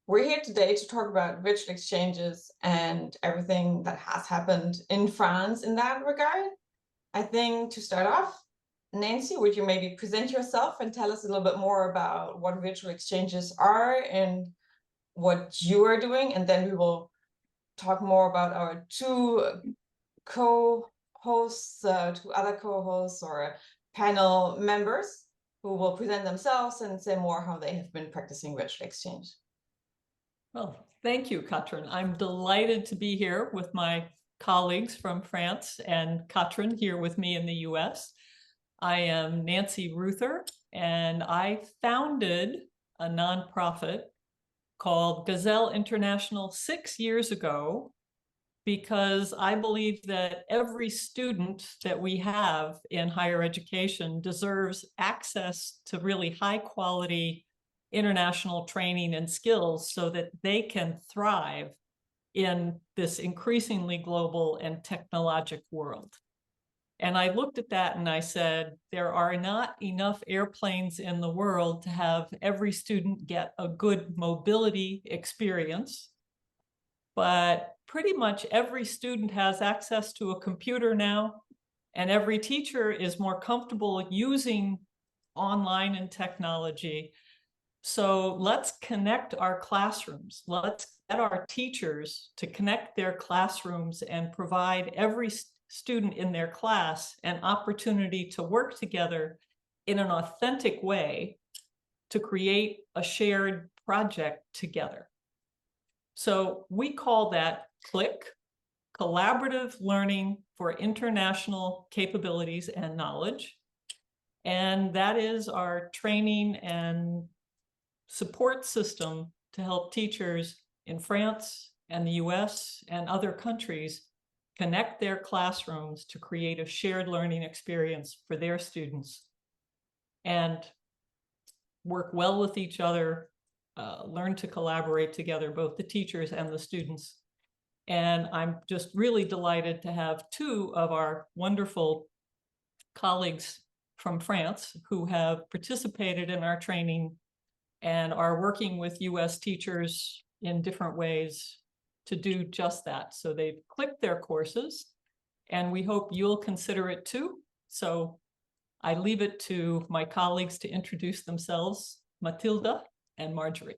We're here today to talk about virtual exchanges and everything that has happened in France in that regard. I think to start off, Nancy, would you maybe present yourself and tell us a little bit more about what virtual exchanges are and what you are doing? And then we will talk more about our two co-hosts, two other co-hosts or panel members who will present themselves and say more how they have been practicing virtual exchange. Well, thank you, Katrin. I'm delighted to be here with my colleagues from France and Katrin here with me in the US. I am Nancy Ruther, and I founded a nonprofit called Gazelle International 6 years ago because I believe that every student that we have in higher education deserves access to really high quality international training and skills so that they can thrive in this increasingly global and technologic world. And I looked at that and I said, there are not enough airplanes in the world to have every student get a good mobility experience. But pretty much every student has access to a computer now, and every teacher is more comfortable using online and technology. So let's connect our classrooms. Let's get our teachers to connect their classrooms and provide every student in their class an opportunity to work together in an authentic way to create a shared project together. So we call that CLIC, Collaborative Learning for International Capabilities and Knowledge. And that is our training and support system to help teachers in France and the US and other countries connect their classrooms to create a shared learning experience for their students and work well with each other, learn to collaborate together, both the teachers and the students. And I'm just really delighted to have two of our wonderful colleagues from France who have participated in our training and are working with US teachers in different ways to do just that. So they've clicked their courses, and we hope you'll consider it too. So I leave it to my colleagues to introduce themselves, Matilda and Marjorie.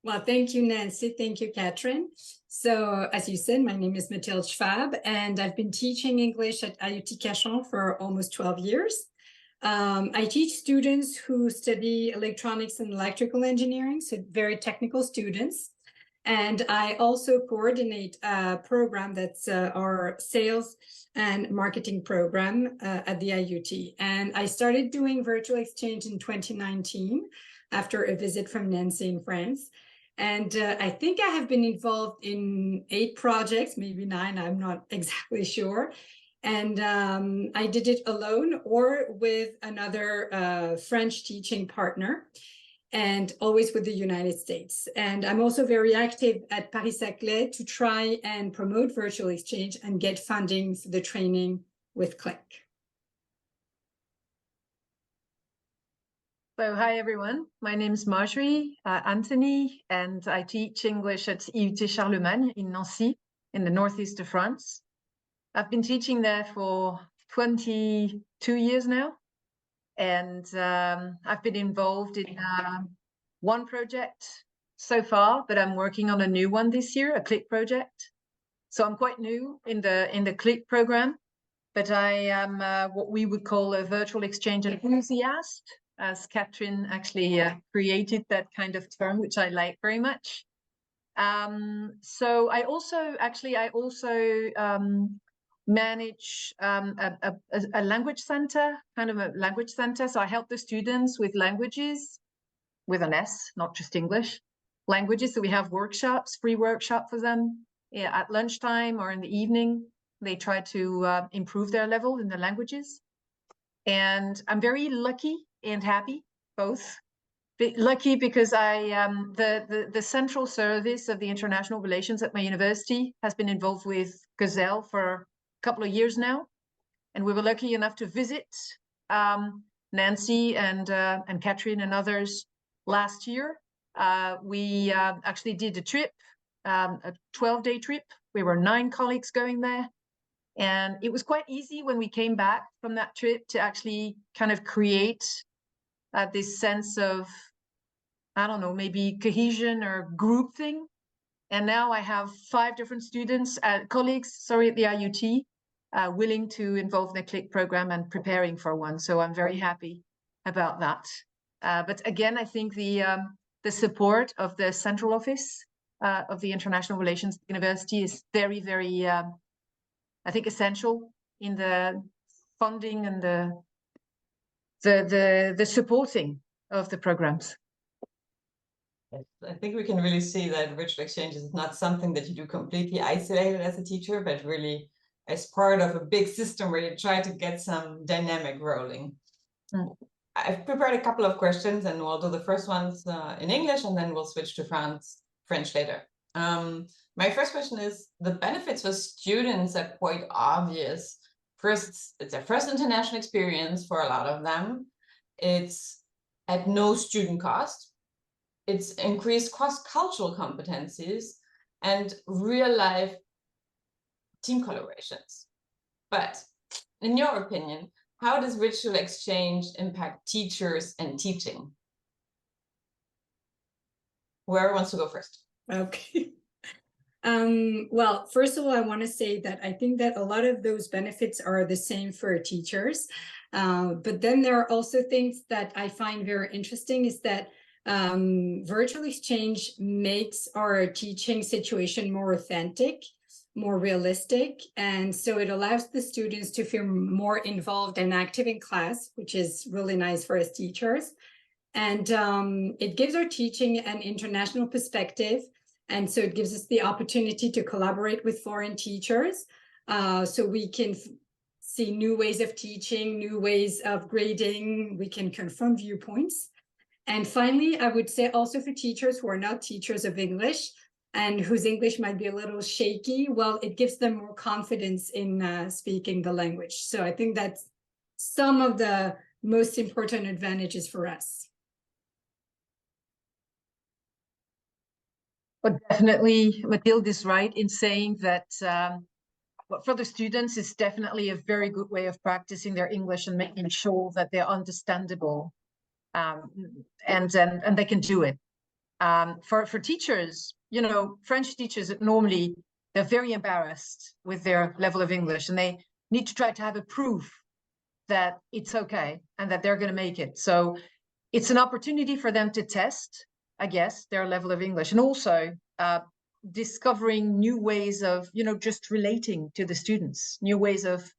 Well, thank you, Nancy. Thank you, Katrin. So as you said, my name is Mathilde Schwab, and I've been teaching English at IUT Cachan for almost 12 years. I teach students who study electronics and electrical engineering, so very technical students. And I also coordinate a program that's our sales and marketing program at the IUT. And I started doing virtual exchange in 2019 after a visit from Nancy in France. And I think I have been involved in 8 projects, maybe 9, I'm not exactly sure. And I did it alone or with another French teaching partner, and always with the United States. And I'm also very active at Paris-Saclay to try and promote virtual exchange and get funding for the training with CLIC. So hi, everyone. My name is Marjorie Anthony, and I teach English at IUT Charlemagne in Nancy, in the northeast of France. I've been teaching there for 22 years now, and I've been involved in one project so far, but I'm working on a new one this year, a CLIC project. So I'm quite new in the CLIC program, but I am what we would call a virtual exchange enthusiast, as Katrin actually created that kind of term, which I like very much. So I also manage a language center, kind of a language center. So I help the students with languages, with an S, not just English, languages. So we have workshops, free workshop for them at lunchtime or in the evening. They try to improve their level in the languages. And I'm very lucky and happy, both. Lucky because I the central service of the international relations at my university has been involved with Gazelle for couple of years now, and we were lucky enough to visit Nancy and Katrin and others last year, we actually did a trip, a 12-day trip. We were 9 colleagues going there. And it was quite easy when we came back from that trip to actually kind of create this sense of, I don't know, maybe cohesion or group thing. And now I have 5 different students, colleagues, at the IUT, willing to involve in the CLIC program and preparing for one. So I'm very happy about that. But again, I think the support of the central office of the International Relations University is very, very, I think, essential in the funding and the supporting of the programs. Yes, I think we can really see that virtual exchange is not something that you do completely isolated as a teacher, but really as part of a big system where you try to get some dynamic rolling. Mm. I've prepared a couple of questions, and we'll do the first ones in English, and then we'll switch to French later. My first question is, the benefits for students are quite obvious. First, it's their first international experience for a lot of them. It's at no student cost. It's increased cross-cultural competencies and real-life team collaborations. But in your opinion, how does virtual exchange impact teachers and teaching? Whoever wants to go first. Okay. Well, first of all, I want to say that I think that a lot of those benefits are the same for teachers. But then there are also things that I find very interesting is that virtual exchange makes our teaching situation more authentic, more realistic. And so it allows the students to feel more involved and active in class, which is really nice for us teachers. And it gives our teaching an international perspective. And so it gives us the opportunity to collaborate with foreign teachers. So we can see new ways of teaching, new ways of grading. We can confirm viewpoints. And finally, I would say also for teachers who are not teachers of English and whose English might be a little shaky, well, it gives them more confidence in speaking the language. So I think that's some of the most important advantages for us. But definitely, Mathilde is right in saying that for the students, it's definitely a very good way of practicing their English and making sure that they're understandable. And they can do it. For teachers, you know, French teachers normally, they're very embarrassed with their level of English, and they need to try to have a proof that it's okay and that they're going to make it. So it's an opportunity for them to test, I guess, their level of English, and also discovering new ways of, you know, just relating to the students, new ways of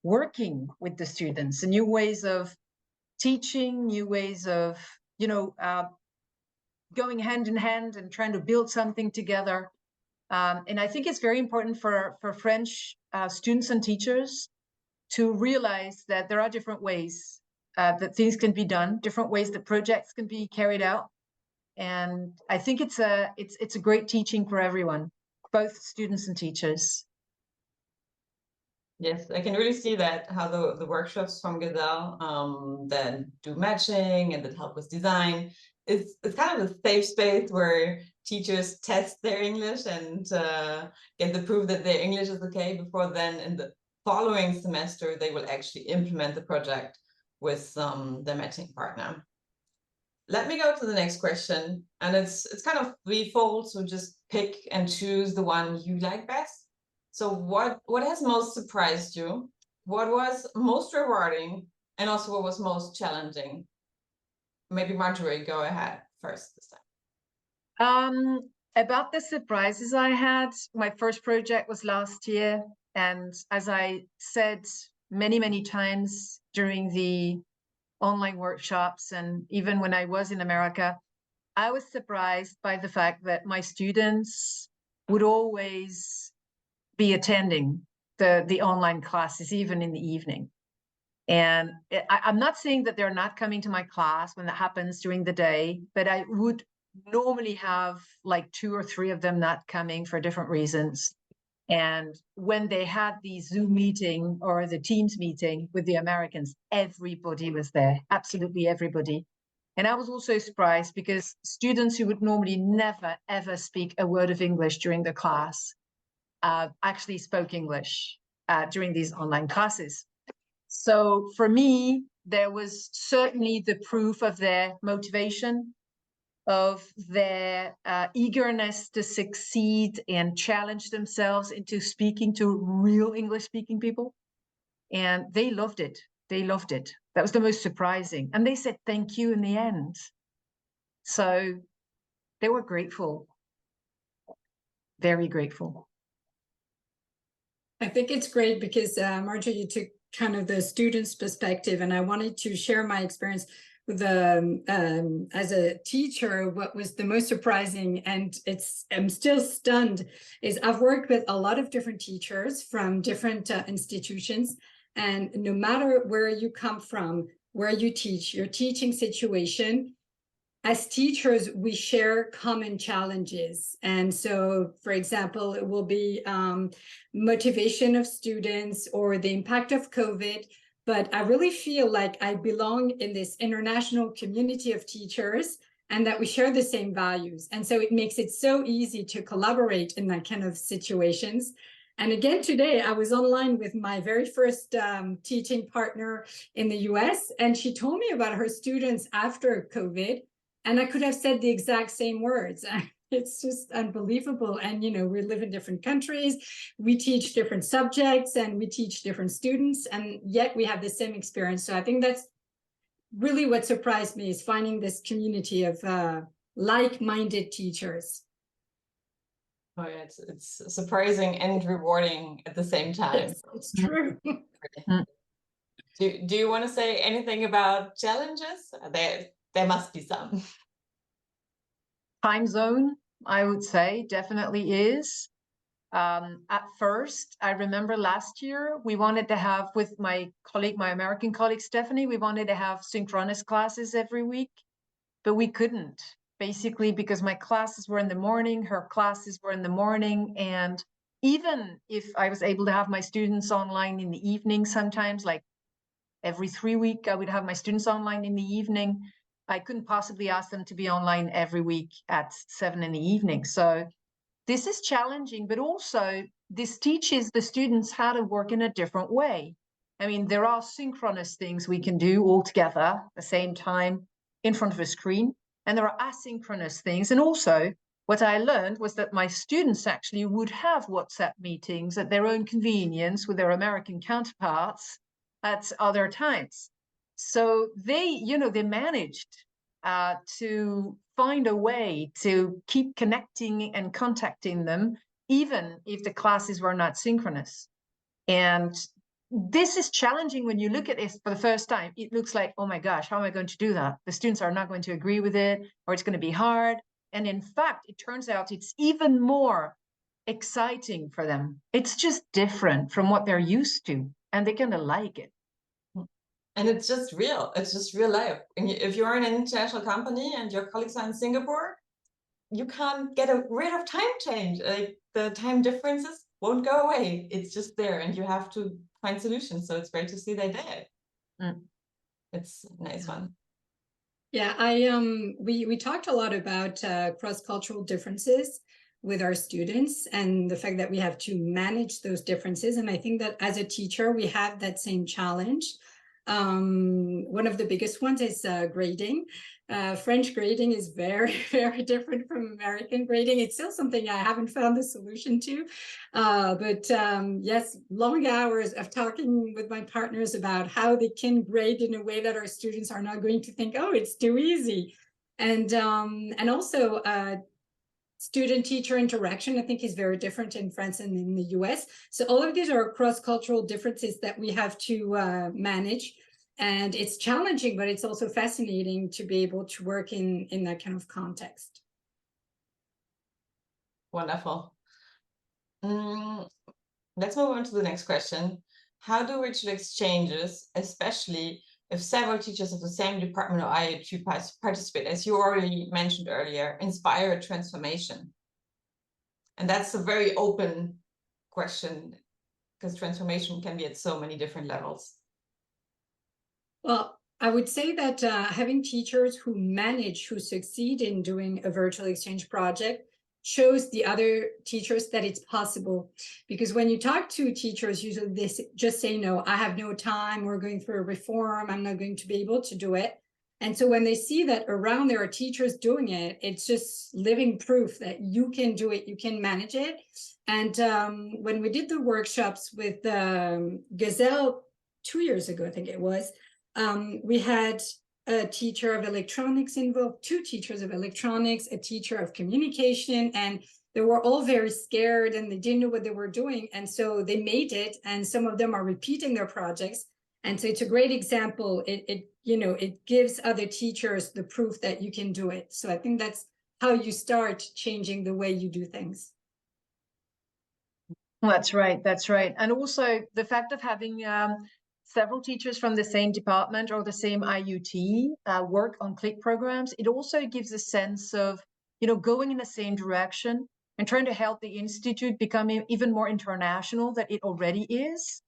working with the students, and new ways of teaching, new ways of, you know, going hand in hand and trying to build something together. And I think it's very important for French students and teachers to realize that there are different ways that things can be done, different ways that projects can be carried out. And I think it's a great teaching for everyone, both students and teachers. Yes, I can really see that, how the workshops from Gazelle that do matching and that help with design, it's kind of a safe space where teachers test their English and get the proof that their English is okay before then in the following semester they will actually implement the project with the matching partner. Let me go to the next question, and it's kind of threefold, so just pick and choose the one you like best. So what has most surprised you? What was most rewarding? And also what was most challenging? Maybe Marjorie, go ahead first this time. About the surprises I had, my first project was last year. And as I said many, many times during the online workshops, and even when I was in America, I was surprised by the fact that my students would always be attending the online classes, even in the evening. And I'm not saying that they're not coming to my class when that happens during the day, but I would normally have like 2 or 3 of them not coming for different reasons. And when they had the Zoom meeting or the Teams meeting with the Americans, everybody was there, absolutely everybody. And I was also surprised because students who would normally never, ever speak a word of English during the class actually spoke English during these online classes. So for me, there was certainly the proof of their motivation, of their eagerness to succeed and challenge themselves into speaking to real English-speaking people. And they loved it. They loved it. That was the most surprising. And they said thank you in the end. So they were grateful, very grateful. I think it's great because Marjorie, you took kind of the student's perspective, and I wanted to share my experience with as a teacher. What was the most surprising, and I'm still stunned, is I've worked with a lot of different teachers from different institutions, and no matter where you come from, where you teach, your teaching situation, as teachers, we share common challenges. And so, for example, it will be motivation of students or the impact of COVID. But I really feel like I belong in this international community of teachers and that we share the same values. And so it makes it so easy to collaborate in that kind of situations. And again, today I was online with my very first teaching partner in the US, and she told me about her students after COVID. And I could have said the exact same words. It's just unbelievable. And, you know, we live in different countries, we teach different subjects, and we teach different students, and yet we have the same experience. So I think that's really what surprised me, is finding this community of like-minded teachers. Oh, yeah, it's surprising and rewarding at the same time. Yes, it's true. Do you want to say anything about challenges? There must be some. Time zone, I would say, definitely is. At first, I remember last year, we wanted to have, with my colleague, my American colleague, Stephanie, we wanted to have synchronous classes every week, but we couldn't, basically because my classes were in the morning, her classes were in the morning. And even if I was able to have my students online in the evening, sometimes like every 3 weeks, I would have my students online in the evening. I couldn't possibly ask them to be online every week at 7 in the evening. So this is challenging, but also this teaches the students how to work in a different way. I mean, there are synchronous things we can do all together at the same time in front of a screen, and there are asynchronous things. And also what I learned was that my students actually would have WhatsApp meetings at their own convenience with their American counterparts at other times. So they managed to find a way to keep connecting and contacting them, even if the classes were not synchronous. And this is challenging when you look at this for the first time. It looks like, oh my gosh, how am I going to do that? The students are not going to agree with it, or it's going to be hard. And in fact, it turns out it's even more exciting for them. It's just different from what they're used to, and they're going to like it. And it's just real. It's just real life. And if you're an international company and your colleagues are in Singapore, you can't get rid of time change. Like the time differences won't go away. It's just there, and you have to find solutions. So it's great to see they did. It's a nice one. Yeah, we talked a lot about cross-cultural differences with our students and the fact that we have to manage those differences. And I think that as a teacher, we have that same challenge. One of the biggest ones is grading. French grading is very, very different from American grading. It's still something I haven't found the solution to. But yes, long hours of talking with my partners about how they can grade in a way that our students are not going to think, oh, it's too easy. And also student-teacher interaction, I think, is very different in France and in the US. So all of these are cross-cultural differences that we have to manage. And it's challenging, but it's also fascinating to be able to work in that kind of context. Wonderful. Let's move on to the next question. How do virtual exchanges, especially if several teachers of the same department or IUT participate, as you already mentioned earlier, inspire a transformation? And that's a very open question, because transformation can be at so many different levels. Well, I would say that having teachers who succeed in doing a virtual exchange project shows the other teachers that it's possible. Because when you talk to teachers, usually they just say, no, I have no time, we're going through a reform, I'm not going to be able to do it. And so when they see that around there are teachers doing it, it's just living proof that you can do it, you can manage it. And when we did the workshops with Gazelle 2 years ago, I think it was, we had a teacher of electronics involved, 2 teachers of electronics, a teacher of communication, and they were all very scared and they didn't know what they were doing. And so they made it, and some of them are repeating their projects. And so it's a great example. It gives other teachers the proof that you can do it. So I think that's how you start changing the way you do things. That's right. That's right. And also the fact of having several teachers from the same department or the same IUT work on CLIC programs, it also gives a sense of, going in the same direction and trying to help the Institute become even more international than it already is.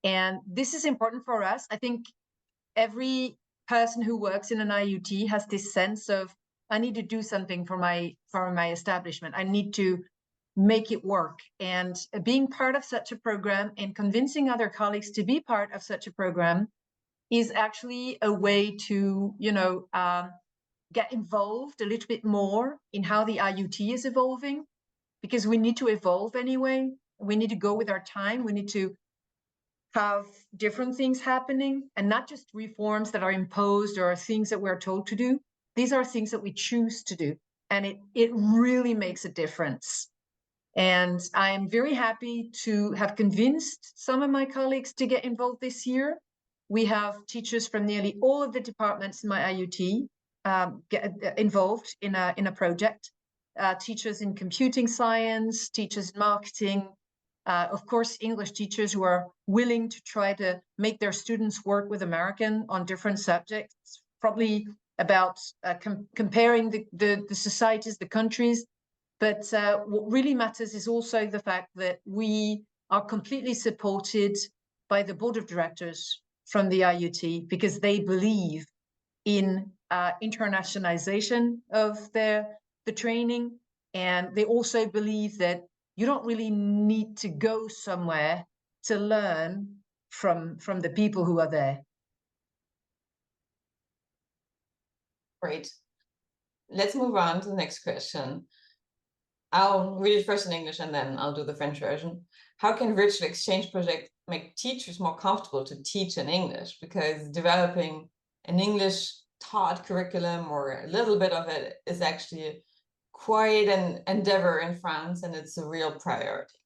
And this is important for us. I think every person who works in an IUT has this sense of, I need to do something for my establishment. I need to make it work. And being part of such a program and convincing other colleagues to be part of such a program is actually a way to, get involved a little bit more in how the IUT is evolving, because we need to evolve anyway. We need to go with our time. We need to have different things happening, and not just reforms that are imposed or things that we're told to do. These are things that we choose to do, and it really makes a difference. And I'm very happy to have convinced some of my colleagues to get involved this year. We have teachers from nearly all of the departments in my IUT get involved in a project. Teachers in computing science, teachers in marketing, of course, English teachers who are willing to try to make their students work with American on different subjects, probably about comparing the societies, the countries. But what really matters is also the fact that we are completely supported by the board of directors from the IUT, because they believe in internationalization of the training. And they also believe that you don't really need to go somewhere to learn from the people who are there. Great. Let's move on to the next question. I'll read it first in English and then I'll do the French version. How can virtual exchange projects make teachers more comfortable to teach in English? Because developing an English taught curriculum, or a little bit of it, is actually quite an endeavor in France, and it's a real priority.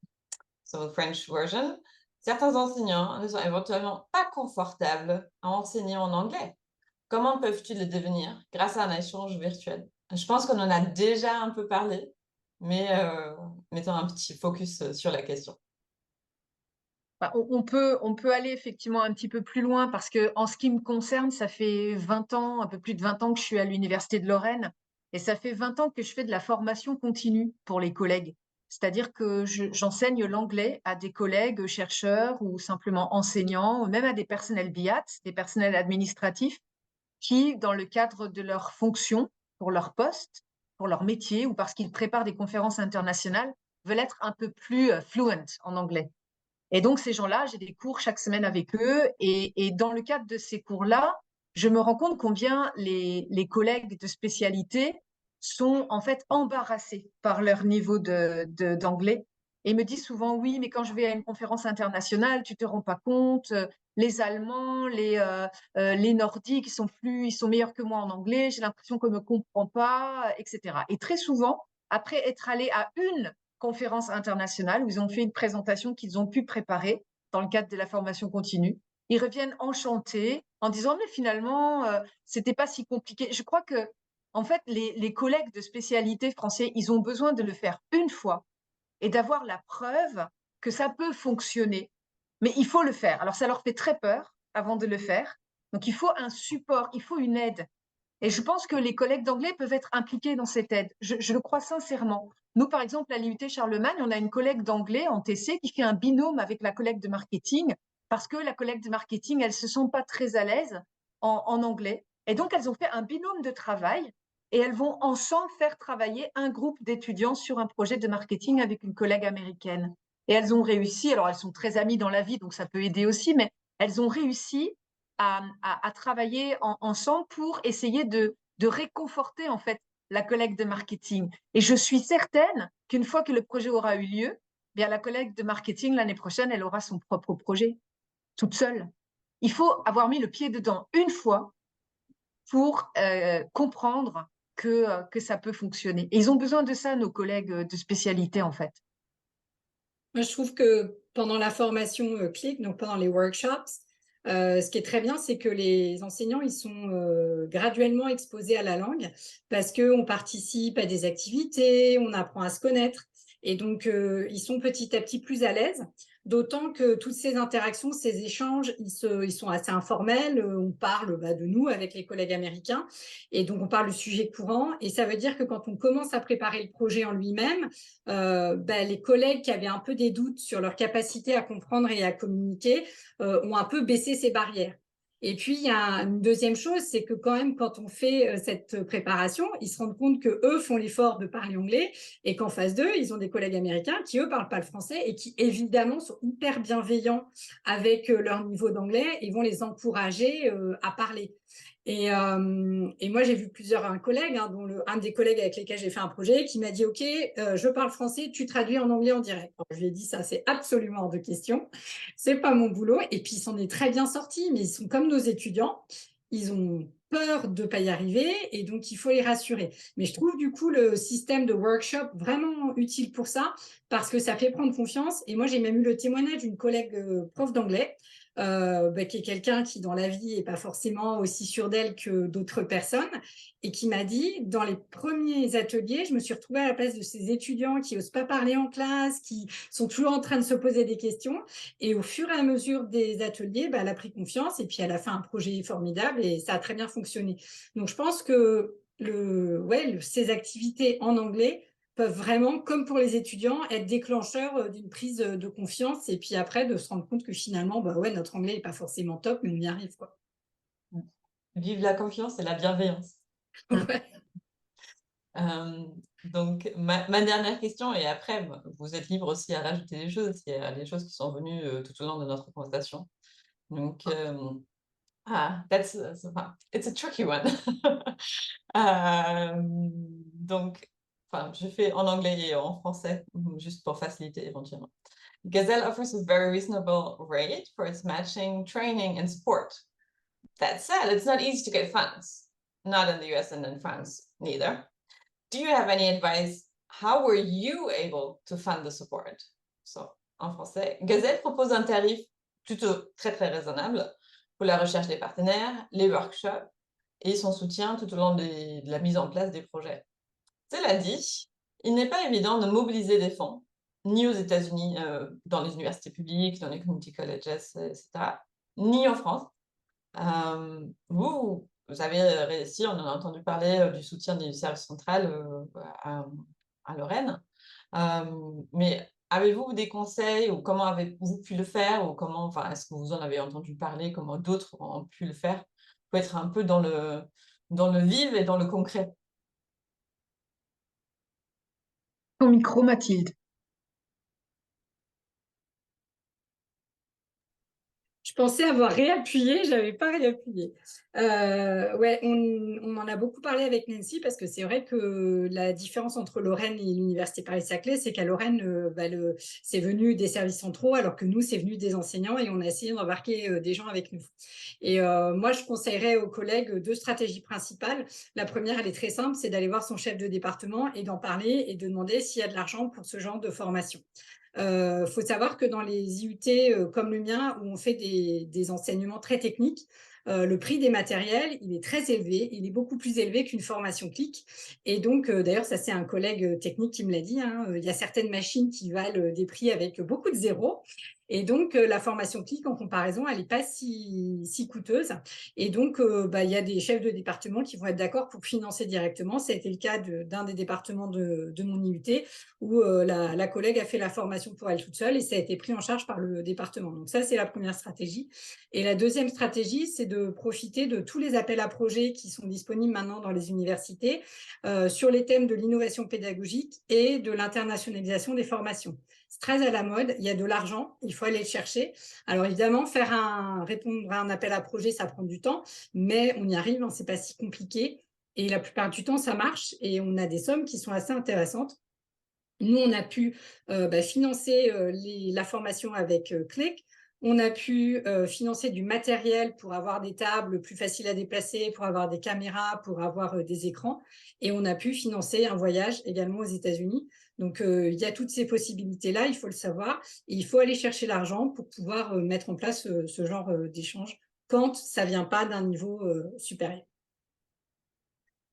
So the French version. Certains enseignants ne sont éventuellement pas confortables à enseigner en anglais. Comment peuvent-ils le devenir grâce à un échange virtuel? Je pense qu'on en a déjà un peu parlé, mais mettons un petit focus sur la question. On peut aller effectivement un petit peu plus loin, parce que en ce qui me concerne, ça fait 20 ans, un peu plus de 20 ans que je suis à l'Université de Lorraine, et ça fait 20 ans que je fais de la formation continue pour les collègues. C'est-à-dire que j'enseigne l'anglais à des collègues chercheurs ou simplement enseignants, ou même à des personnels BIAT, des personnels administratifs, qui, dans le cadre de leur fonction, pour leur poste, pour leur métier, ou parce qu'ils préparent des conférences internationales, veulent être un peu plus fluent en anglais. Et donc, ces gens-là, j'ai des cours chaque semaine avec eux. Et dans le cadre de ces cours-là, je me rends compte combien les collègues de spécialité sont en fait embarrassés par leur niveau d'anglais. Et me disent souvent, oui, mais quand je vais à une conférence internationale, tu te rends pas compte, les Allemands, les Nordiques, ils sont meilleurs que moi en anglais, j'ai l'impression qu'on ne me comprend pas, etc. Et très souvent, après être allé à une conférence internationale où ils ont fait une présentation qu'ils ont pu préparer dans le cadre de la formation continue, ils reviennent enchantés en disant, mais finalement, c'était pas si compliqué. Je crois que, en fait, les collègues de spécialité français, ils ont besoin de le faire une fois et d'avoir la preuve que ça peut fonctionner. Mais il faut le faire. Alors, ça leur fait très peur avant de le faire. Donc, il faut un support, il faut une aide. Et je pense que les collègues d'anglais peuvent être impliqués dans cette aide. Je le crois sincèrement. Nous, par exemple, à l'IUT Charlemagne, on a une collègue d'anglais en TC qui fait un binôme avec la collègue de marketing, parce que la collègue de marketing, elle ne se sent pas très à l'aise en anglais. Et donc, elles ont fait un binôme de travail et elles vont ensemble faire travailler un groupe d'étudiants sur un projet de marketing avec une collègue américaine. Et elles ont réussi, alors elles sont très amies dans la vie, donc ça peut aider aussi, mais elles ont réussi à travailler ensemble pour essayer de réconforter en fait la collègue de marketing. Et je suis certaine qu'une fois que le projet aura eu lieu, bien la collègue de marketing l'année prochaine, elle aura son propre projet, toute seule. Il faut avoir mis le pied dedans une fois pour comprendre que ça peut fonctionner. Et ils ont besoin de ça, nos collègues de spécialité, en fait. Moi, je trouve que pendant la formation CLIC, donc pendant les workshops, ce qui est très bien, c'est que les enseignants, ils sont graduellement exposés à la langue parce qu'on participe à des activités, on apprend à se connaître. Et donc, ils sont petit à petit plus à l'aise, d'autant que toutes ces interactions, ces échanges, ils sont assez informels. On parle de nous avec les collègues américains et donc on parle du sujet courant. Et ça veut dire que quand on commence à préparer le projet en lui-même, les collègues qui avaient un peu des doutes sur leur capacité à comprendre et à communiquer ont un peu baissé ces barrières. Et puis, il y a une deuxième chose, c'est que quand même, quand on fait cette préparation, ils se rendent compte qu'eux font l'effort de parler anglais et qu'en face d'eux, ils ont des collègues américains qui, eux, parlent pas le français et qui, évidemment, sont hyper bienveillants avec leur niveau d'anglais et vont les encourager à parler. Et moi, j'ai vu plusieurs collègues, dont un des collègues avec lesquels j'ai fait un projet, qui m'a dit « Ok, je parle français, tu traduis en anglais en direct. » Je lui ai dit « Ça, c'est absolument hors de question. C'est pas mon boulot. » Et puis, il s'en est très bien sorti, mais ils sont comme nos étudiants. Ils ont peur de ne pas y arriver et donc, il faut les rassurer. Mais je trouve du coup le système de workshop vraiment utile pour ça parce que ça fait prendre confiance. Et moi, j'ai même eu le témoignage d'une collègue prof d'anglais qui est quelqu'un qui, dans la vie, n'est pas forcément aussi sûr d'elle que d'autres personnes, et qui m'a dit, dans les premiers ateliers, je me suis retrouvée à la place de ces étudiants qui n'osent pas parler en classe, qui sont toujours en train de se poser des questions, et au fur et à mesure des ateliers, elle a pris confiance, et puis elle a fait un projet formidable, et ça a très bien fonctionné. Donc, je pense que ces activités en anglais peuvent vraiment, comme pour les étudiants, être déclencheurs d'une prise de confiance et puis après de se rendre compte que finalement, notre anglais n'est pas forcément top, mais on y arrive, quoi. Vive la confiance et la bienveillance. Ouais. Donc, ma dernière question, et après, vous êtes libre aussi à rajouter des choses, il y a des choses qui sont venues tout au long de notre conversation. Donc, it's a tricky one. Donc, je fais en anglais et en français, juste pour faciliter éventuellement. Gazelle offers a very reasonable rate for its matching, training, and support. That said, it's not easy to get funds, not in the US and in France neither. Do you have any advice? How were you able to fund the support? So, en français, Gazelle propose un tarif plutôt très raisonnable pour la recherche des partenaires, les workshops et son soutien tout au long de la mise en place des projets. Cela dit, il n'est pas évident de mobiliser des fonds, ni aux États-Unis, dans les universités publiques, dans les community colleges, etc., ni en France. Vous avez réussi, on en a entendu parler du soutien du service central à Lorraine. Mais avez-vous des conseils ou comment avez-vous pu le faire ou comment, est-ce que vous en avez entendu parler, comment d'autres ont pu le faire pour être un peu dans le vif et dans le concret? Ton micro, Mathilde. Je pensais avoir réappuyé, je n'avais pas réappuyé. On en a beaucoup parlé avec Nancy parce que c'est vrai que la différence entre Lorraine et l'Université Paris-Saclay, c'est qu'à Lorraine, c'est venu des services centraux alors que nous, c'est venu des enseignants et on a essayé d'embarquer des gens avec nous. Et moi, je conseillerais aux collègues deux stratégies principales. La première, elle est très simple, c'est d'aller voir son chef de département et d'en parler et de demander s'il y a de l'argent pour ce genre de formation. Faut savoir que dans les IUT comme le mien, où on fait des enseignements très techniques, le prix des matériels, il est très élevé, il est beaucoup plus élevé qu'une formation clic. Et donc, d'ailleurs, ça c'est un collègue technique qui me l'a dit, il y a certaines machines qui valent des prix avec beaucoup de zéros. Et donc, la formation CLIC, en comparaison, elle n'est pas si coûteuse. Et donc, il y a des chefs de département qui vont être d'accord pour financer directement. Ça a été le cas d'un des départements de mon IUT, où la collègue a fait la formation pour elle toute seule et ça a été pris en charge par le département. Donc ça, c'est la première stratégie. Et la deuxième stratégie, c'est de profiter de tous les appels à projets qui sont disponibles maintenant dans les universités sur les thèmes de l'innovation pédagogique et de l'internationalisation des formations. C'est très à la mode, il y a de l'argent, il faut aller le chercher. Alors évidemment, répondre à un appel à projet, ça prend du temps, mais on y arrive, hein, c'est pas si compliqué. Et la plupart du temps, ça marche et on a des sommes qui sont assez intéressantes. Nous, on a pu financer la formation avec Click. On a pu financer du matériel pour avoir des tables plus faciles à déplacer, pour avoir des caméras, pour avoir des écrans. Et on a pu financer un voyage également aux États-Unis. Donc, il y a toutes ces possibilités-là, il faut le savoir. Et il faut aller chercher l'argent pour pouvoir mettre en place ce genre d'échange quand ça ne vient pas d'un niveau supérieur.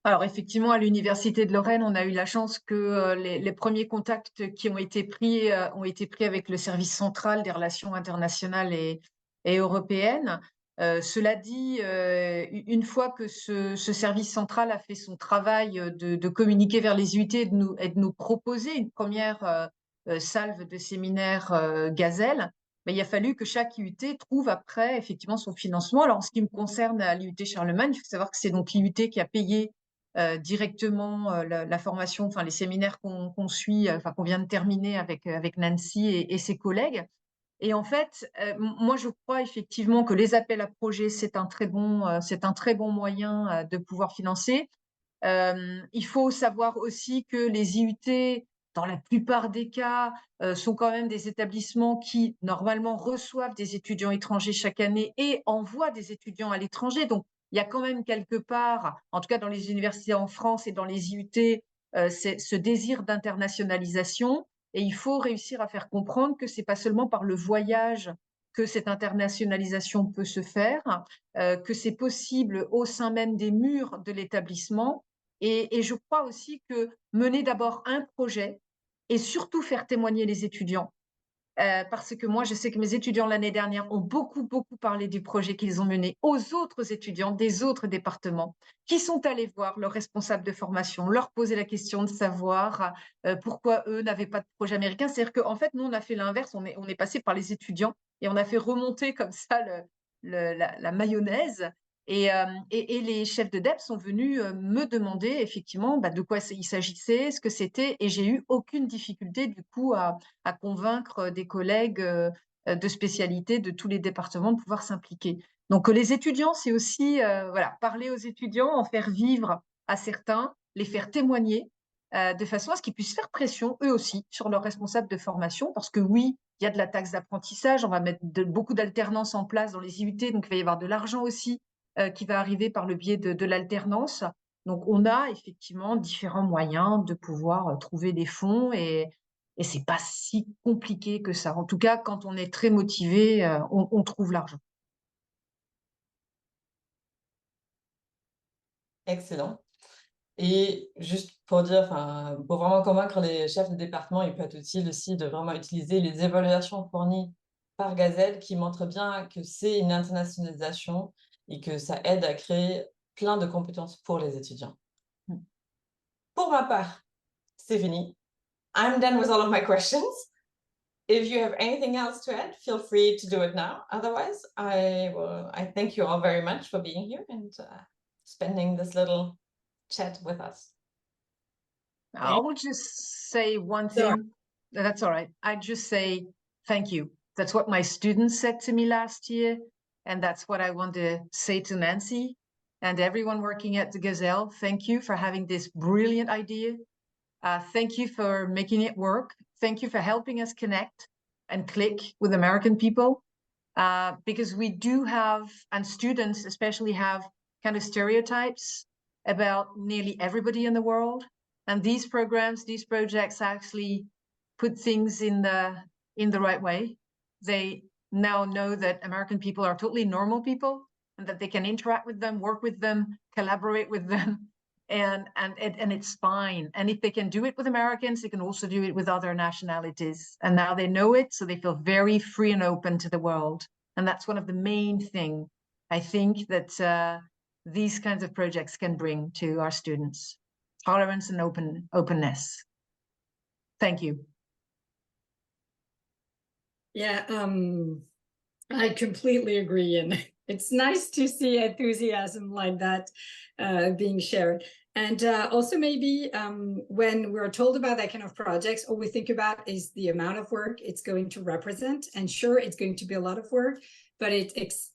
Alors effectivement, à l'Université de Lorraine, on a eu la chance que les premiers contacts qui ont été pris avec le service central des relations internationales et européennes. Cela dit, une fois que ce service central a fait son travail de communiquer vers les IUT et de nous proposer une première salve de séminaire Gazelle, il a fallu que chaque IUT trouve après effectivement son financement. Alors en ce qui me concerne à l'IUT Charlemagne, il faut savoir que c'est donc l'IUT qui a payé directement la formation, enfin les séminaires qu'on suit, enfin qu'on vient de terminer avec Nancy et ses collègues. Et en fait, moi je crois effectivement que les appels à projets c'est un très bon moyen de pouvoir financer. Il faut savoir aussi que les IUT, dans la plupart des cas, sont quand même des établissements qui, normalement, reçoivent des étudiants étrangers chaque année et envoient des étudiants à l'étranger. Donc, il y a quand même quelque part, en tout cas dans les universités en France et dans les IUT, ce désir d'internationalisation. Et il faut réussir à faire comprendre que ce n'est pas seulement par le voyage que cette internationalisation peut se faire, que c'est possible au sein même des murs de l'établissement. Et je crois aussi que mener d'abord un projet et surtout faire témoigner les étudiants, parce que moi, je sais que mes étudiants l'année dernière ont beaucoup parlé du projet qu'ils ont mené aux autres étudiants des autres départements qui sont allés voir leurs responsables de formation, leur poser la question de savoir pourquoi eux n'avaient pas de projet américain. C'est-à-dire qu'en fait, nous, on a fait l'inverse, on est passé par les étudiants et on a fait remonter comme ça la mayonnaise. Et les chefs de DEP sont venus me demander effectivement de quoi il s'agissait, ce que c'était, et j'ai eu aucune difficulté du coup à convaincre des collègues de spécialité de tous les départements de pouvoir s'impliquer. Donc les étudiants, c'est aussi parler aux étudiants, en faire vivre à certains, les faire témoigner de façon à ce qu'ils puissent faire pression eux aussi sur leurs responsables de formation, parce que oui, il y a de la taxe d'apprentissage, on va mettre beaucoup d'alternance en place dans les IUT, donc il va y avoir de l'argent aussi qui va arriver par le biais de l'alternance. Donc, on a effectivement différents moyens de pouvoir trouver des fonds et c'est pas si compliqué que ça. En tout cas, quand on est très motivé, on trouve l'argent. Excellent. Et juste pour dire, enfin, pour vraiment convaincre les chefs de département, il peut être utile aussi de vraiment utiliser les évaluations fournies par Gazelle qui montrent bien que c'est une internationalisation et que ça aide à créer plein de compétences pour les étudiants. Pour ma part, c'est fini. I'm done with all of my questions. If you have anything else to add, feel free to do it now. Otherwise, I thank you all very much for being here and spending this little chat with us. I will just say one thing. That's all right. I just say thank you. That's what my students said to me last year. And that's what I want to say to Nancy and everyone working at the Gazelle. Thank you for having this brilliant idea. Thank you for making it work. Thank you for helping us connect and click with American people. Because we do have, and students especially have, kind of stereotypes about nearly everybody in the world. And these programs, these projects actually put things in the right way. They now know that American people are totally normal people and that they can interact with them, work with them, collaborate with them. and it's fine. And if they can do it with Americans, they can also do it with other nationalities. And now they know it, so they feel very free and open to the world. And that's one of the main things I think that these kinds of projects can bring to our students: tolerance and openness. Thank you. Yeah, I completely agree. And it's nice to see enthusiasm like that being shared. And also maybe when we're told about that kind of projects, all we think about is the amount of work it's going to represent. And sure, it's going to be a lot of work, but it's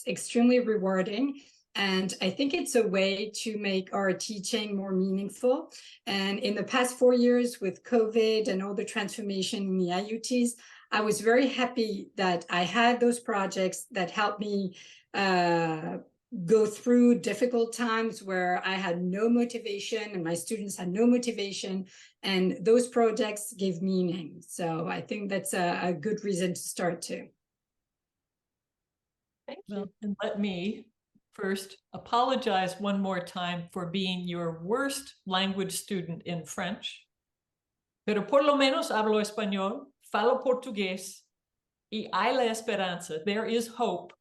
extremely rewarding. And I think it's a way to make our teaching more meaningful. And in the past 4 years with COVID and all the transformation in the IUTs, I was very happy that I had those projects that helped me go through difficult times where I had no motivation and my students had no motivation, and those projects gave meaning. So I think that's a good reason to start too. Thank you. Well, and let me first apologize one more time for being your worst language student in French. Pero por lo menos hablo español, falo portugués, y hay la esperanza. There is hope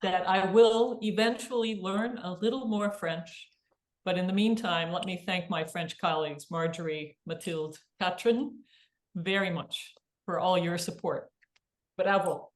that I will eventually learn a little more French. But in the meantime, let me thank my French colleagues, Marjorie, Mathilde, Catherine, very much for all your support. Bravo.